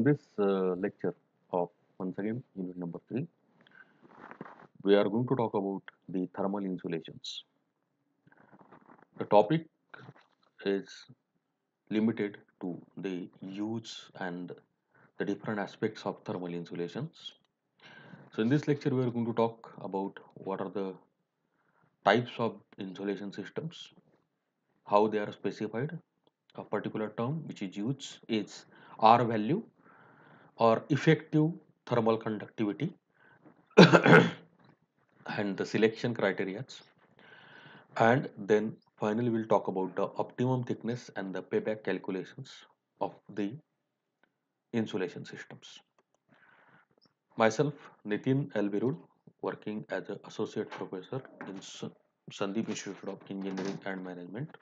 this lecture of once again unit number 3, we are going to talk about the thermal insulations. The topic is limited to the use and the different aspects of thermal insulations. So in this lecture, we are going to talk about what are the types of insulation systems, how they are specified, a particular term which is used is R value or effective thermal conductivity and the selection criteria, and then finally we'll talk about the optimum thickness and the payback calculations of the insulation systems. Myself, Nitin Elvirud, working as an associate professor in Sandeep Institute of Engineering and Management.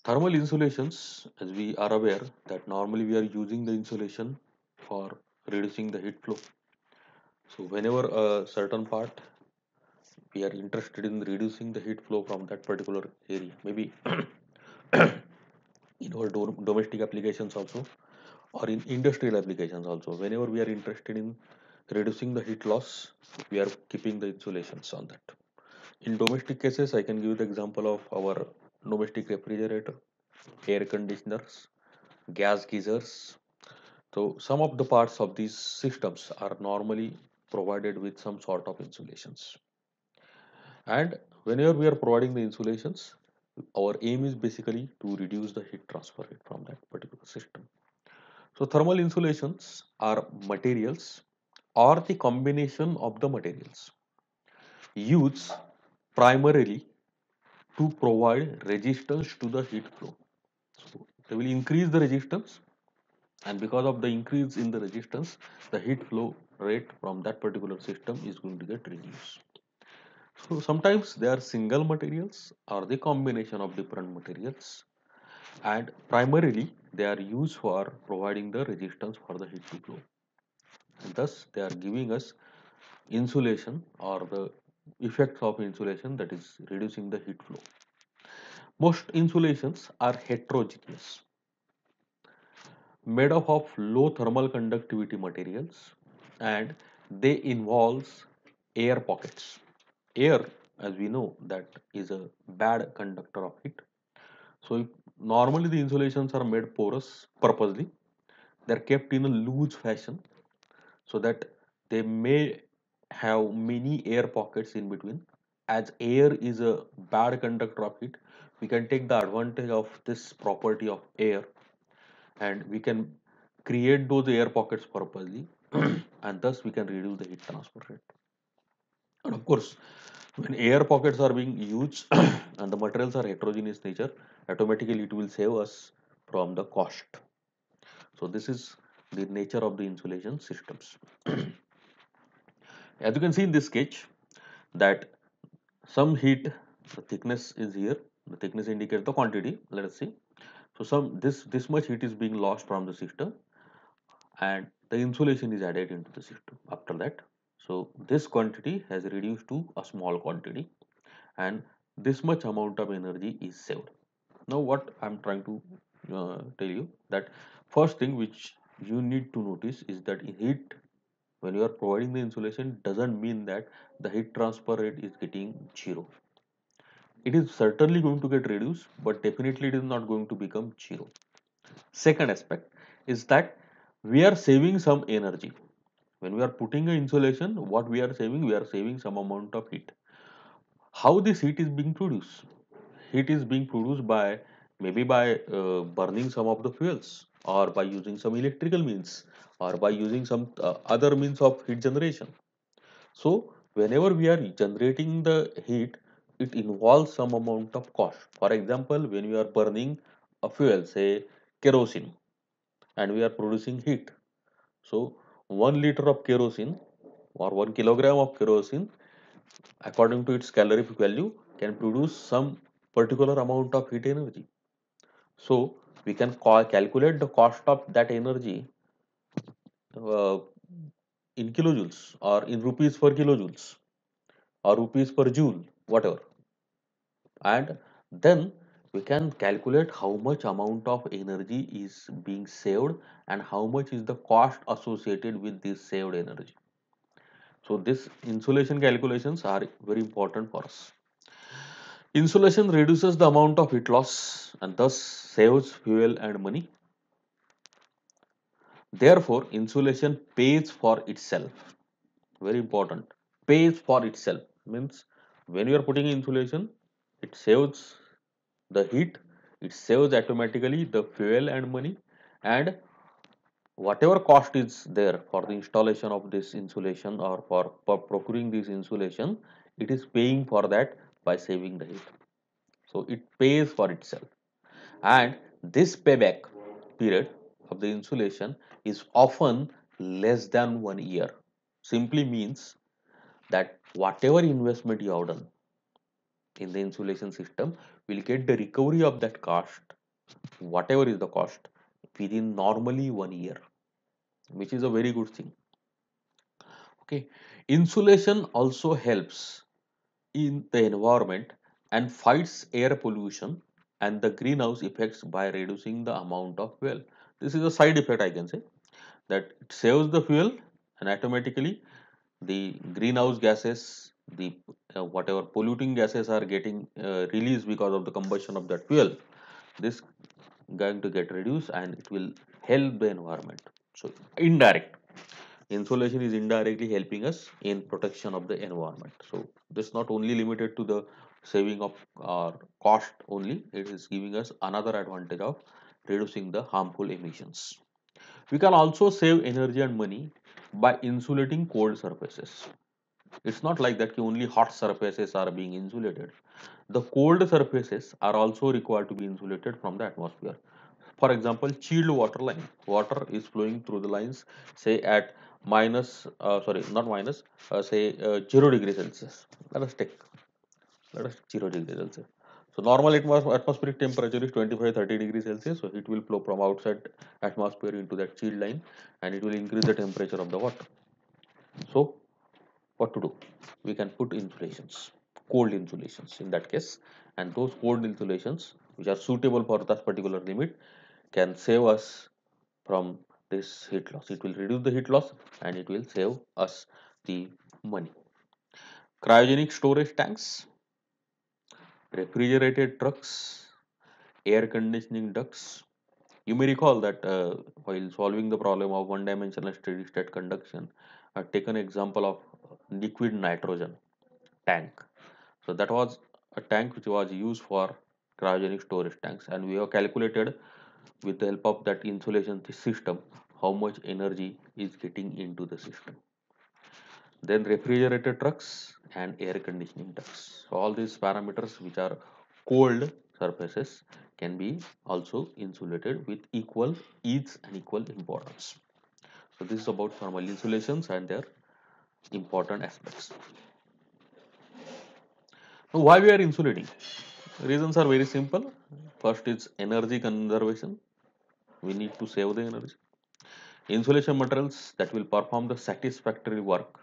Thermal insulations, as we are aware that normally we are using the insulation for reducing the heat flow. So whenever a certain part we are interested in reducing the heat flow from that particular area, maybe in our domestic applications also or in industrial applications also, whenever we are interested in reducing the heat loss, we are keeping the insulations on that. In domestic cases, I can give you the example of our domestic refrigerator, air conditioners, gas geysers. So some of the parts of these systems are normally provided with some sort of insulations. And whenever we are providing the insulations, our aim is basically to reduce the heat transfer rate from that particular system. So thermal insulations are materials or the combination of the materials used primarily to provide resistance to the heat flow. So they will increase the resistance, and because of the increase in the resistance, the heat flow rate from that particular system is going to get reduced. So sometimes they are single materials or the combination of different materials, and primarily they are used for providing the resistance for the heat to flow, and thus they are giving us insulation or the effects of insulation, that is reducing the heat flow. Most insulations are heterogeneous, made up of low thermal conductivity materials, and they involves air pockets. Air, as we know, that is a bad conductor of heat. So normally the insulations are made porous purposely. They're kept in a loose fashion so that they may have many air pockets in between. As air is a bad conductor of heat, we can take the advantage of this property of air, and we can create those air pockets purposely and thus we can reduce the heat transfer rate. And of course, when air pockets are being used and the materials are heterogeneous nature, automatically it will save us from the cost. So this is the nature of the insulation systems. As you can see in this sketch, that some heat, the thickness is here, the thickness indicates the quantity. Let us see. So this much heat is being lost from the system, and the insulation is added into the system after that. So this quantity has reduced to a small quantity, and this much amount of energy is saved. Now what I'm trying to tell you, that first thing which you need to notice is that in heat, when you are providing the insulation, doesn't mean that the heat transfer rate is getting zero. It is certainly going to get reduced, but definitely it is not going to become zero. Second aspect is that we are saving some energy. When we are putting an insulation, what we are saving? We are saving some amount of heat. How this heat is being produced? Heat is being produced by maybe by burning some of the fuels, or by using some electrical means, or by using some other means of heat generation. So whenever we are generating the heat, it involves some amount of cost. For example, when we are burning a fuel, say kerosene, and we are producing heat. So 1 liter of kerosene or 1 kilogram of kerosene, according to its calorific value, can produce some particular amount of heat energy. So we can calculate the cost of that energy uh, in kilojoules or in rupees per kilojoules or rupees per joule, whatever. And then we can calculate how much amount of energy is being saved and how much is the cost associated with this saved energy. So this insulation calculations are very important for us. Insulation reduces the amount of heat loss and thus saves fuel and money. Therefore, insulation pays for itself. Very important. Pays for itself means when you are putting insulation, it saves the heat, it saves automatically the fuel and money, and whatever cost is there for the installation of this insulation or for procuring this insulation, it is paying for that by saving the heat. So it pays for itself. And this payback period of the insulation is often less than 1 year. Simply means that whatever investment you have done in the insulation system will get the recovery of that cost, whatever is the cost, within normally 1 year, which is a very good thing. Okay, insulation also helps in the environment and fights air pollution and the greenhouse effects by reducing the amount of fuel. This is a side effect, I can say, that it saves the fuel and automatically the greenhouse gases, the whatever polluting gases are getting released because of the combustion of that fuel. This going to get reduced and it will help the environment. So indirect insulation is indirectly helping us in protection of the environment. So this not only limited to the saving of cost only, it is giving us another advantage of reducing the harmful emissions. We can also save energy and money by insulating cold surfaces. It's not like that only hot surfaces are being insulated. The cold surfaces are also required to be insulated from the atmosphere. For example, chilled water line. Water is flowing through the lines, say at sorry, not minus, say 0 degree Celsius. Let us take, let us 0 degree Celsius. So normal atmospheric temperature is 25-30 degrees Celsius. So it will flow from outside atmosphere into that chilled line, and it will increase the temperature of the water. So what to do? We can put insulations, cold insulations in that case, and those cold insulations which are suitable for that particular limit can save us from this heat loss. It will reduce the heat loss and it will save us the money. Cryogenic storage tanks, refrigerated trucks, air conditioning ducts. You may recall that while solving the problem of one-dimensional steady-state conduction, I've taken example of liquid nitrogen tank. So that was a tank which was used for cryogenic storage tanks, and we have calculated with the help of that insulation system how much energy is getting into the system. Then refrigerator trucks and air conditioning ducts. So all these parameters which are cold surfaces can be also insulated with equal ease and equal importance. So this is about thermal insulations and their important aspects. Now why we are insulating? Reasons are very simple. First is energy conservation. We need to save the energy. Insulation materials that will perform the satisfactory work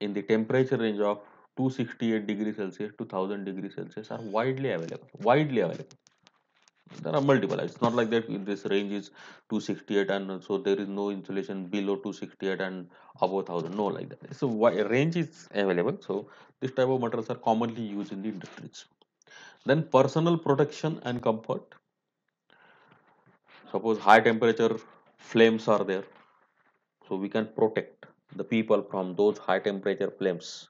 in the temperature range of 268 degrees Celsius to 1000 degrees Celsius are widely available. Widely available. There are multiple. It's not like that this range is 268 and so there is no insulation below 268 and above 1000. No, like that. So range is available. So this type of materials are commonly used in the industries. Then personal protection and comfort. Suppose high temperature flames are there, so we can protect the people from those high temperature flames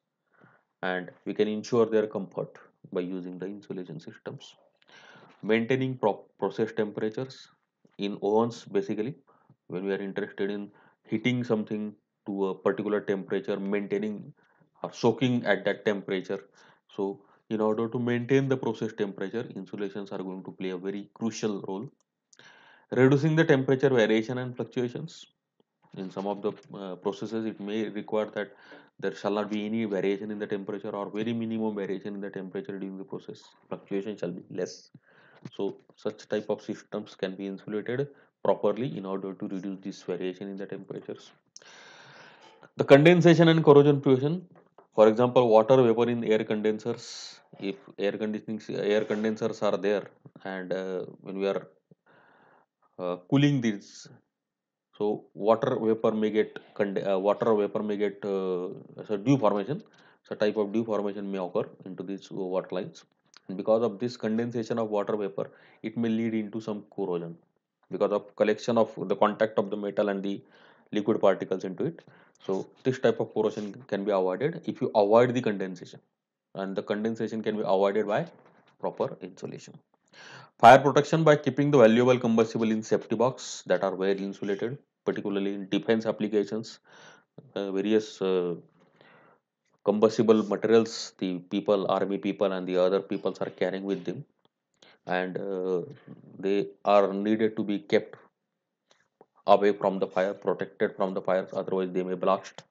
and we can ensure their comfort by using the insulation systems. Maintaining process temperatures in ovens, basically when we are interested in heating something to a particular temperature, maintaining or soaking at that temperature. So in order to maintain the process temperature, insulations are going to play a very crucial role. Reducing the temperature variation and fluctuations. In some of the processes, it may require that there shall not be any variation in the temperature or very minimum variation in the temperature during the process. Fluctuation shall be less. So such type of systems can be insulated properly in order to reduce this variation in the temperatures. The condensation and corrosion prevention. For example, water vapor in air condensers. If air condensers are there, and when we are cooling these, so water vapor may get so dew formation. So type of dew formation may occur into these water lines, and because of this condensation of water vapor, it may lead into some corrosion because of collection of the contact of the metal and the liquid particles into it. So this type of corrosion can be avoided if you avoid the condensation, and the condensation can be avoided by proper insulation. Fire protection by keeping the valuable combustible in safety box that are well insulated, particularly in defense applications. Various combustible materials the people, army people, and the other peoples are carrying with them, and they are needed to be kept away from the fire, protected from the fires, otherwise they may blast.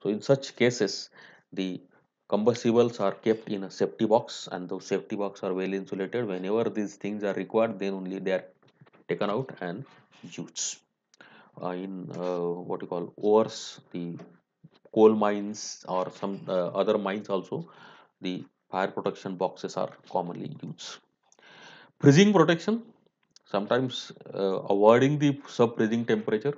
So in such cases, the combustibles are kept in a safety box, and those safety box are well insulated. Whenever these things are required, then only they are taken out and used. In what you call ores, the coal mines or some other mines also, the fire protection boxes are commonly used. Freezing protection, sometimes avoiding the sub freezing temperature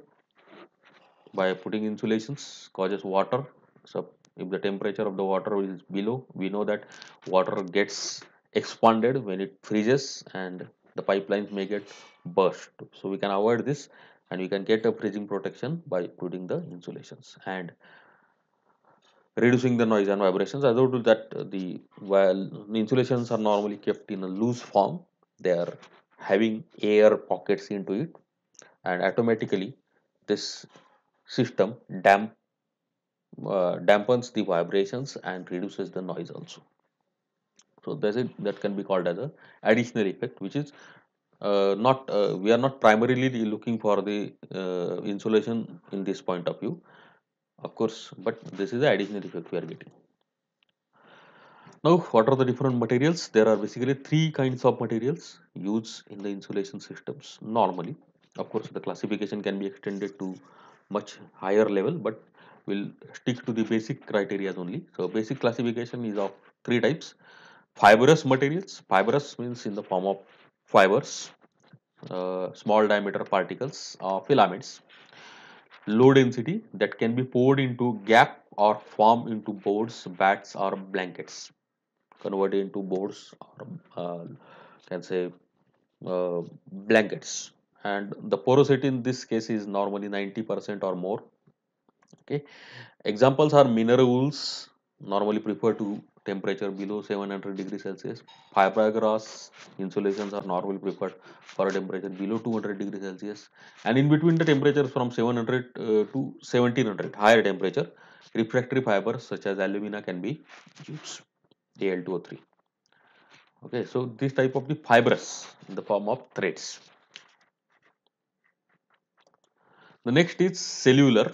by putting insulations causes water. So if the temperature of the water is below, we know that water gets expanded when it freezes, and the pipelines may get burst. So we can avoid this, and we can get a freezing protection by putting the insulations and reducing the noise and vibrations. Although to that, while the insulations are normally kept in a loose form, they are having air pockets into it, and automatically this system dampens the vibrations and reduces the noise also. So that can be called as a additional effect, which is not we are not primarily looking for the insulation in this point of view, of course, but this is the additional effect we are getting. Now, what are the different materials? There are basically three kinds of materials used in the insulation systems normally. Of course, the classification can be extended to much higher level, but we'll stick to the basic criteria only. So, basic classification is of three types. Fibrous materials. Fibrous means in the form of fibers, small diameter particles, filaments. Low density that can be poured into gap or form into boards, bats, or blankets, converted into boards or can say blankets, and the porosity in this case is normally 90% or more. Okay, examples are mineral wools, normally prefer to temperature below 700 degrees Celsius. Fiberglass insulations are normally preferred for a temperature below 200 degrees Celsius, and in between the temperatures from 700 to 1700 higher temperature, refractory fibers such as alumina can be used, Al2O3. Okay, so this type of the fibrous in the form of threads. The next is cellular.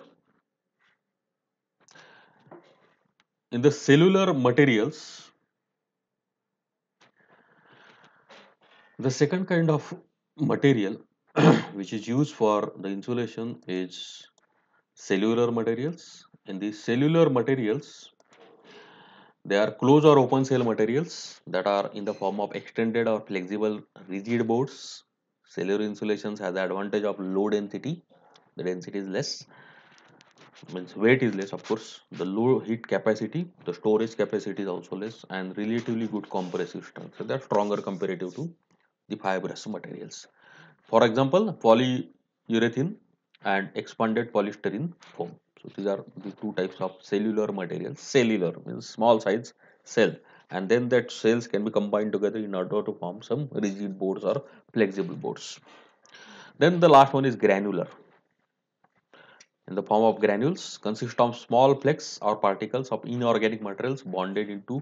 In the cellular materials, the second kind of material which is used for the insulation is cellular materials. In these cellular materials, they are closed or open cell materials that are in the form of extended or flexible rigid boards. Cellular insulations has the advantage of low density. The density is less, means weight is less, of course, the low heat capacity, the storage capacity is also less, and relatively good compressive strength, so they're stronger comparative to the fibrous materials. For example, polyurethane and expanded polystyrene foam. So these are the two types of cellular materials. Cellular means small size cell, and then that cells can be combined together in order to form some rigid boards or flexible boards. Then the last one is granular, in the form of granules, consist of small flakes or particles of inorganic materials bonded into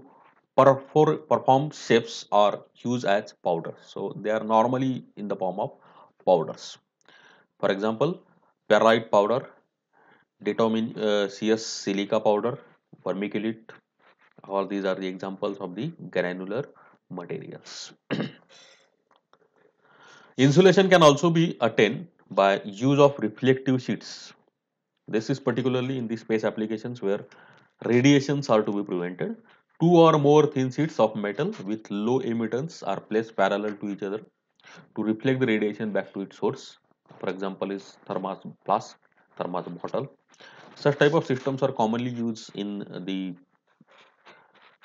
performed shapes or used as powder. So they are normally in the form of powders. For example, perrite powder, determinaceous silica powder, vermiculite. All these are the examples of the granular materials. Insulation can also be attained by use of reflective sheets. This is particularly in the space applications where Radiations are to be prevented. Two or more thin sheets of metal with low emittance are placed parallel to each other to reflect the radiation back to its source. For example, is thermos flask, thermos bottle. Such type of systems are commonly used in the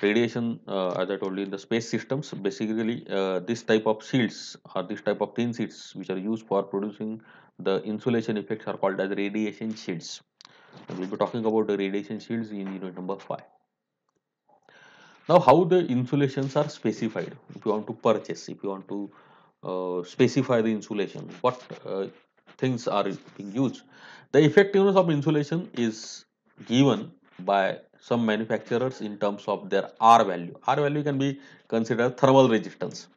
radiation, as I told you, in the space systems. Basically, this type of shields or this type of thin sheets which are used for producing the insulation effects are called as radiation shields. And we'll be talking about the radiation shields in unit number 5. Now, how the insulations are specified? If you want to purchase, if you want to specify the insulation, what things are being used? The effectiveness of insulation is given by some manufacturers in terms of their R value. R value can be considered thermal resistance,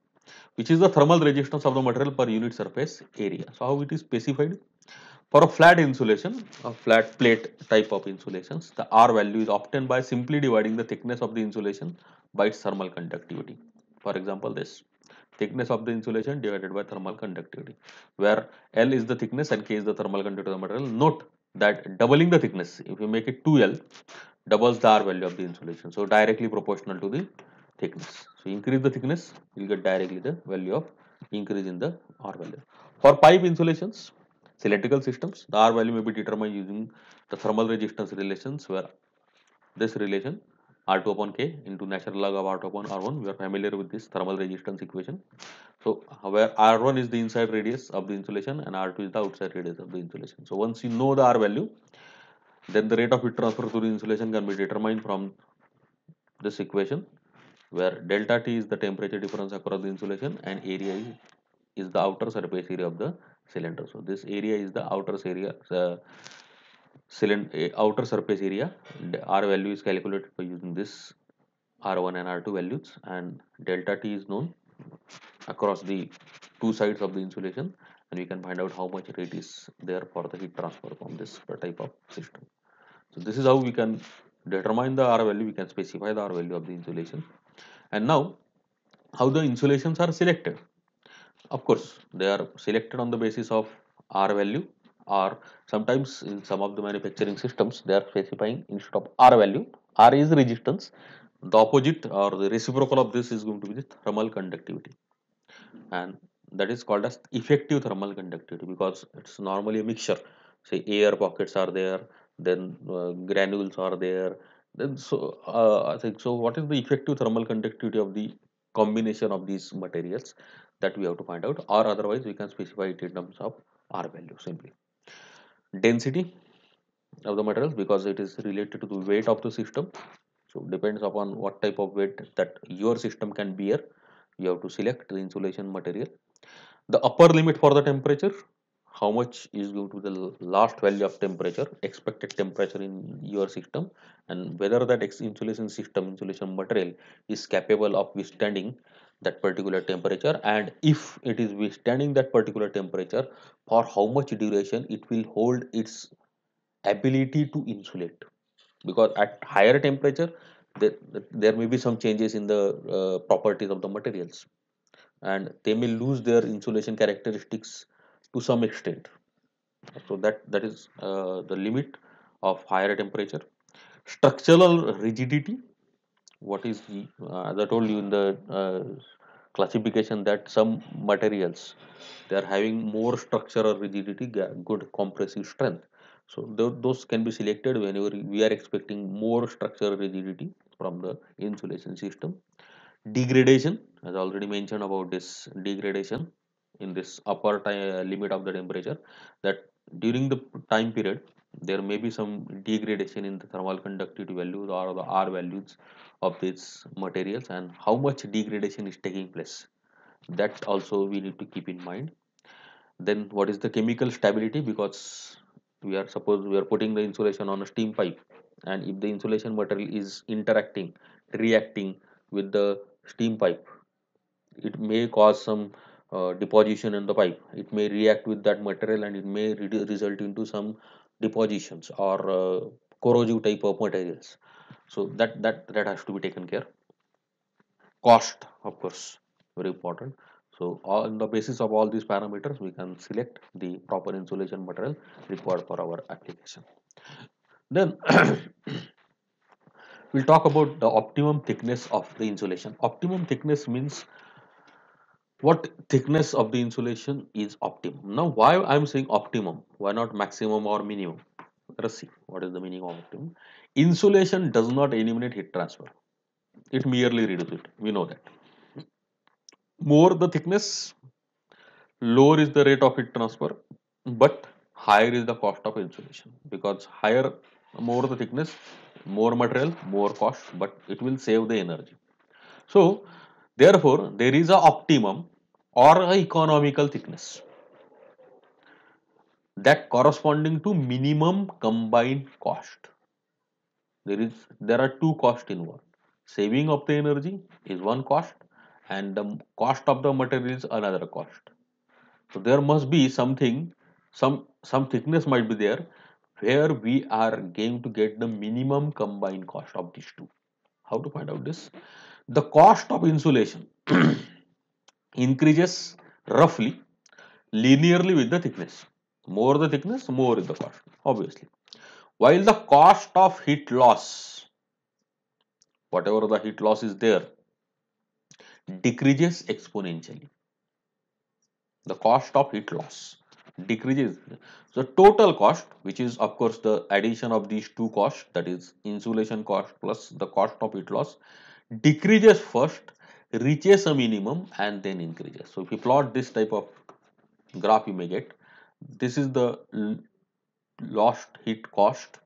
which is the thermal resistance of the material per unit surface area. So, how it is specified? For a flat insulation, a flat plate type of insulations, the R value is obtained by simply dividing the thickness of the insulation by its thermal conductivity. For example, this thickness of the insulation divided by thermal conductivity, where L is the thickness and K is the thermal conductivity of the material. Note that doubling the thickness, if you make it 2L, doubles the R value of the insulation. So directly proportional to the thickness. So increase the thickness, you will get directly the value of increase in the R value. For pipe insulations, cylindrical systems, the R value may be determined using the thermal resistance relations, where this relation R2 upon K into natural log of R2 upon R1. We are familiar with this thermal resistance equation. So where R1 is the inside radius of the insulation and R2 is the outside radius of the insulation. So once you know the R value, then the rate of heat transfer through the insulation can be determined from this equation, where delta T is the temperature difference across the insulation and area is the outer surface area of the cylinder. So this area is the outer surface area. The R value is calculated by using this R1 and R2 values, and delta T is known across the two sides of the insulation, and we can find out how much rate is there for the heat transfer from this type of system. So this is how we can determine the R value, we can specify the R value of the insulation. And now, how the insulations are selected? Of course, they are selected on the basis of R value, or sometimes in some of the manufacturing systems they are specifying instead of R value, R is resistance. The opposite or the reciprocal of this is going to be the thermal conductivity, and that is called as effective thermal conductivity, because it's normally a mixture. Say air pockets are there, then granules are there. Then I think so. What is the effective thermal conductivity of the combination of these materials, that we have to find out, or otherwise we can specify it in terms of R value simply. Density of the materials, because it is related to the weight of the system. So depends upon what type of weight that your system can bear. You have to select the insulation material. The upper limit for the temperature, how much is going to be the last value of temperature, expected temperature in your system, and whether that insulation system, insulation material is capable of withstanding that particular temperature, and if it is withstanding that particular temperature, for how much duration it will hold its ability to insulate. Because at higher temperature, there, there may be some changes in the properties of the materials, and they may lose their insulation characteristics to some extent. So that is the limit of higher temperature. Structural rigidity, what is the, as I told you in the classification, that some materials, they are having more structural rigidity, good compressive strength. So those can be selected whenever we are expecting more structural rigidity from the insulation system. Degradation, as I already mentioned about this degradation in this upper limit of the temperature, that during the time period there may be some degradation in the thermal conductivity values or the R values of these materials, and how much degradation is taking place, that also we need to keep in mind. Then what is the chemical stability, because we are putting the insulation on a steam pipe, and if the insulation material is interacting, reacting with the steam pipe, it may cause some deposition in the pipe. It may react with that material and it may result into some depositions or corrosive type of materials. So that has to be taken care. Cost, of course, very important. So on the basis of all these parameters, we can select the proper insulation material required for our application. Then We'll talk about the optimum thickness of the insulation. Optimum thickness means what thickness of the insulation is optimum. Now, why I'm saying optimum? Why not maximum or minimum? Let us see what is the meaning of optimum. Insulation does not eliminate heat transfer. It merely reduces it. We know that. More the thickness, lower is the rate of heat transfer, but higher is the cost of insulation, because higher, more the thickness, more material, more cost, but it will save the energy. So therefore there is a optimum or a economical thickness that corresponding to minimum combined cost. There are two costs involved. Saving of the energy is one cost, and the cost of the material is another cost. So there must be something, some thickness might be there where we are going to get the minimum combined cost of these two. How to find out this? The cost of insulation increases roughly linearly with the thickness. More the thickness, more is the cost, obviously. While the cost of heat loss, whatever the heat loss is there, decreases exponentially. The cost of heat loss decreases. So total cost, which is of course the addition of these two costs, that is insulation cost plus the cost of heat loss, decreases first, reaches a minimum, and then increases. So if you plot this type of graph, you may get this is the lost heat cost.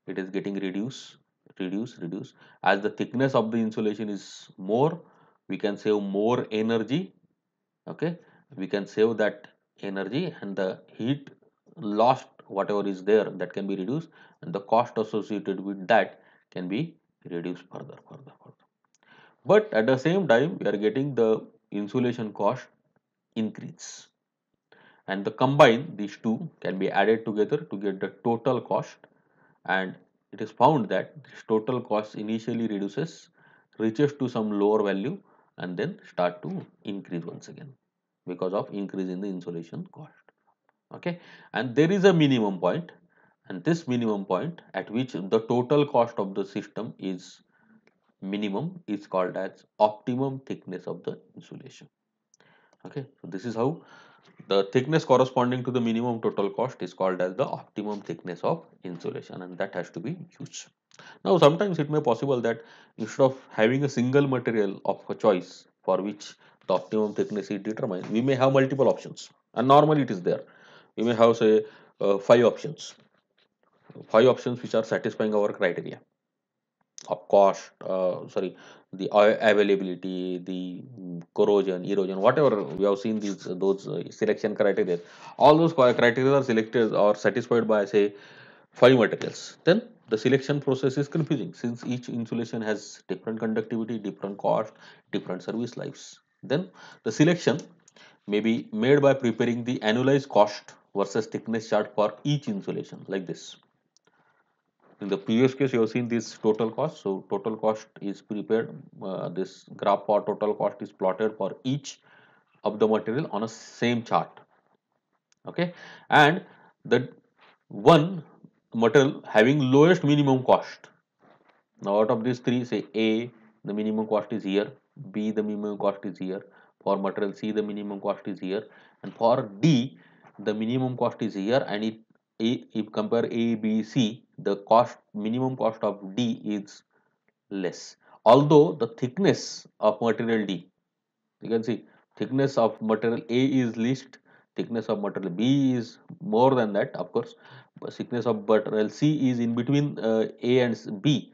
It is getting reduced. As the thickness of the insulation is more, we can save more energy. Okay, we can save that energy, and the heat lost, whatever is there, that can be reduced, and the cost associated with that can be reduced further. But at the same time, we are getting the insulation cost increase, and the combine these two can be added together to get the total cost. And it is found that this total cost initially reduces, reaches to some lower value, and then start to increase once again because of increase in the insulation cost. Okay, and there is a minimum point, and this minimum point at which the total cost of the system is minimum is called as optimum thickness of the insulation. Okay, so this is how the thickness corresponding to the minimum total cost is called as the optimum thickness of insulation, and that has to be used. Now, sometimes it may possible that instead of having a single material of a choice for which the optimum thickness is determined, we may have multiple options, and normally it is there. We may have say five options which are satisfying our criteria of cost, sorry, the availability, the corrosion, erosion, whatever we have seen these those selection criteria. All those criteria are selected or satisfied by say five materials. Then the selection process is confusing since each insulation has different conductivity, different cost, different service lives. Then the selection may be made by preparing the annualized cost versus thickness chart for each insulation like this. In the previous case, you have seen this total cost. So total cost is prepared. This graph for total cost is plotted for each of the material on a same chart. Okay, and the one material having lowest minimum cost. Now, out of these three, say A, the minimum cost is here. B, the minimum cost is here. For material C, the minimum cost is here, and for D, the minimum cost is here. And if compare A, B, C, the cost minimum cost of D is less. Although the thickness of material D, you can see thickness of material A is least, thickness of material B is more than that, of course, but thickness of material C is in between A and B.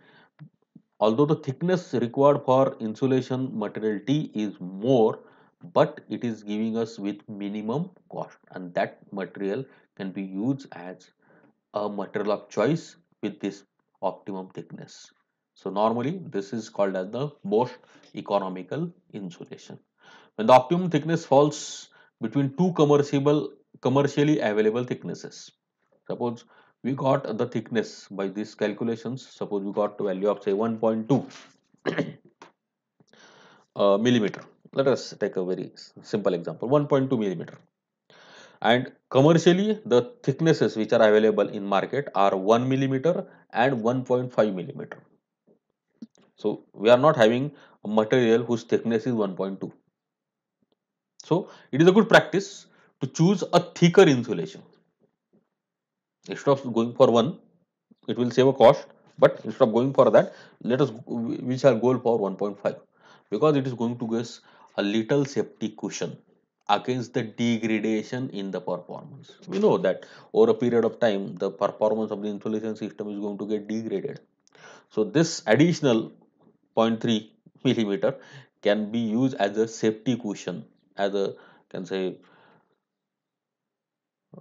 Although the thickness required for insulation material T is more, but it is giving us with minimum cost, and that material can be used as a material of choice with this optimum thickness. So normally this is called as the most economical insulation. When the optimum thickness falls between two commercially available thicknesses. Suppose we got the thickness by these calculations. Suppose we got the value of say 1.2 millimeter. Let us take a very simple example, 1.2 millimeter. And commercially, the thicknesses which are available in market are 1 millimeter and 1.5 millimeter. So we are not having a material whose thickness is 1.2. So it is a good practice to choose a thicker insulation. Instead of going for one, it will save a cost. But instead of going for that, let us we shall go for 1.5, because it is going to give us a little safety cushion against the degradation in the performance. We know that over a period of time, the performance of the insulation system is going to get degraded. So this additional zero point 0.3 millimeter can be used as a safety cushion, as a, can say,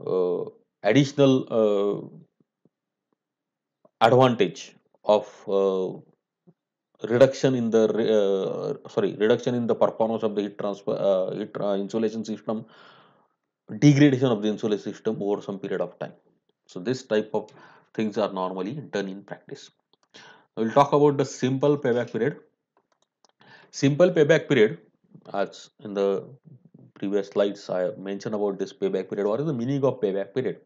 uh, additional advantage of reduction in the performance of the heat transfer insulation system, degradation of the insulation system over some period of time. So this type of things are normally done in practice. We'll talk about the simple payback period. Simple payback period, as in the previous slides I mentioned about this payback period. What is the meaning of payback period?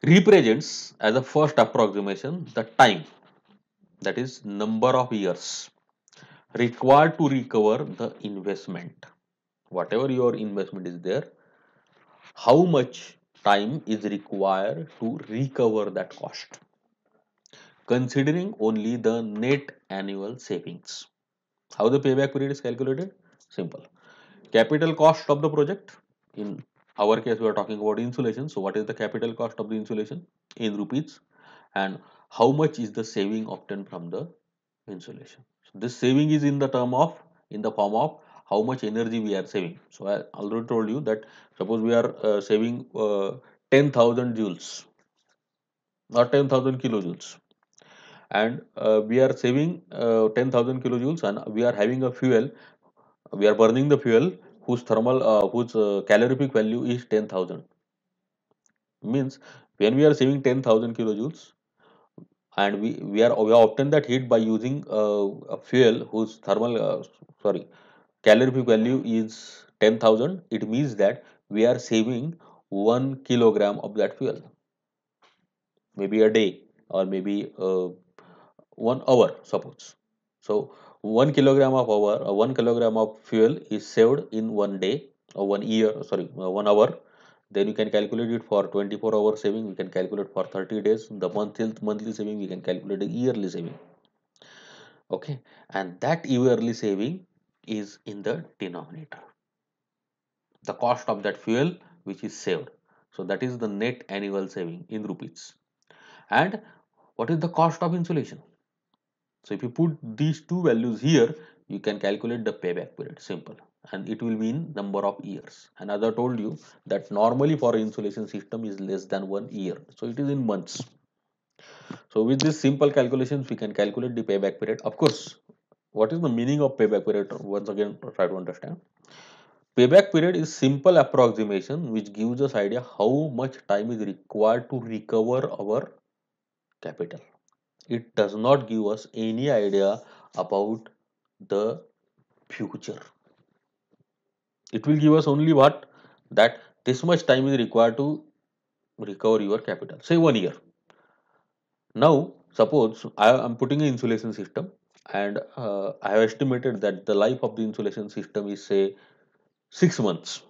Represents as a first approximation the time, that is number of years required to recover the investment. Whatever your investment is there, how much time is required to recover that cost, considering only the net annual savings. How the payback period is calculated? Simple. Capital cost of the project. In our case, we are talking about insulation. So, what is the capital cost of the insulation in rupees, and how much is the saving obtained from the insulation? So, this saving is in the form of how much energy we are saving. So, I already told you that suppose we are saving 10,000 joules or 10,000 kilojoules, and we are saving 10,000 kilojoules, and we are having a fuel, we are burning the fuel whose calorific value is 10,000. Means when we are saving 10,000 kilojoules, and we have obtained that heat by using a fuel whose sorry calorific value is 10,000, it means that we are saving 1 kilogram of that fuel, maybe a day, or maybe 1 hour, suppose. So 1 kilogram of fuel is saved in 1 day, or 1 year, sorry, 1 hour. Then you can calculate it for 24 hour saving. We can calculate for 30 days. The monthly saving we can calculate the yearly saving. Okay, and that yearly saving is in the denominator, the cost of that fuel which is saved. So that is the net annual saving in rupees. And what is the cost of insulation? So if you put these two values here, you can calculate the payback period. Simple. And it will mean number of years. And as I told you that normally for insulation system is less than 1 year. So it is in months. So with this simple calculations, we can calculate the payback period. Of course, what is the meaning of payback period? Once again, try to understand. Payback period is simple approximation which gives us idea how much time is required to recover our capital. It does not give us any idea about the future. It will give us only what? That this much time is required to recover your capital. Say 1 year. Now, suppose I am putting an insulation system, and I have estimated that the life of the insulation system is, say, 6 months.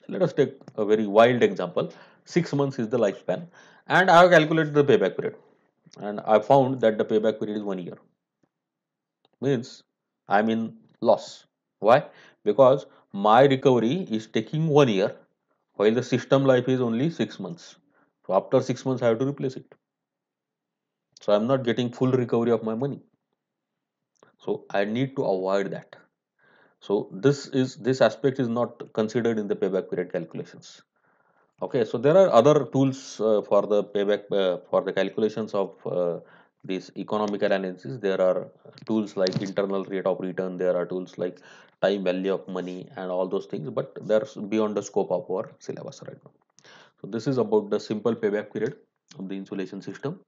Let us take a very wild example. 6 months is the lifespan, and I have calculated the payback period, and I found that the payback period is 1 year. Means I'm in loss. Why? Because my recovery is taking 1 year, while the system life is only 6 months. So after 6 months, I have to replace it. So I'm not getting full recovery of my money. So I need to avoid that. So this aspect is not considered in the payback period calculations. Okay, so there are other tools for the payback for the calculations of this economical analysis. There are tools like internal rate of return. There are tools like time value of money and all those things. But they're beyond the scope of our syllabus right now. So this is about the simple payback period of the insulation system.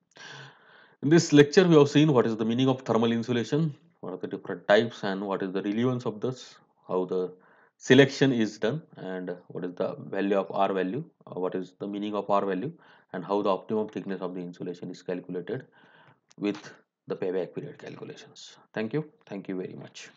In this lecture, we have seen what is the meaning of thermal insulation, what are the different types, and what is the relevance of this, how the selection is done, and what is the value of R value, what is the meaning of R value, and how the optimum thickness of the insulation is calculated with the payback period calculations. Thank you very much.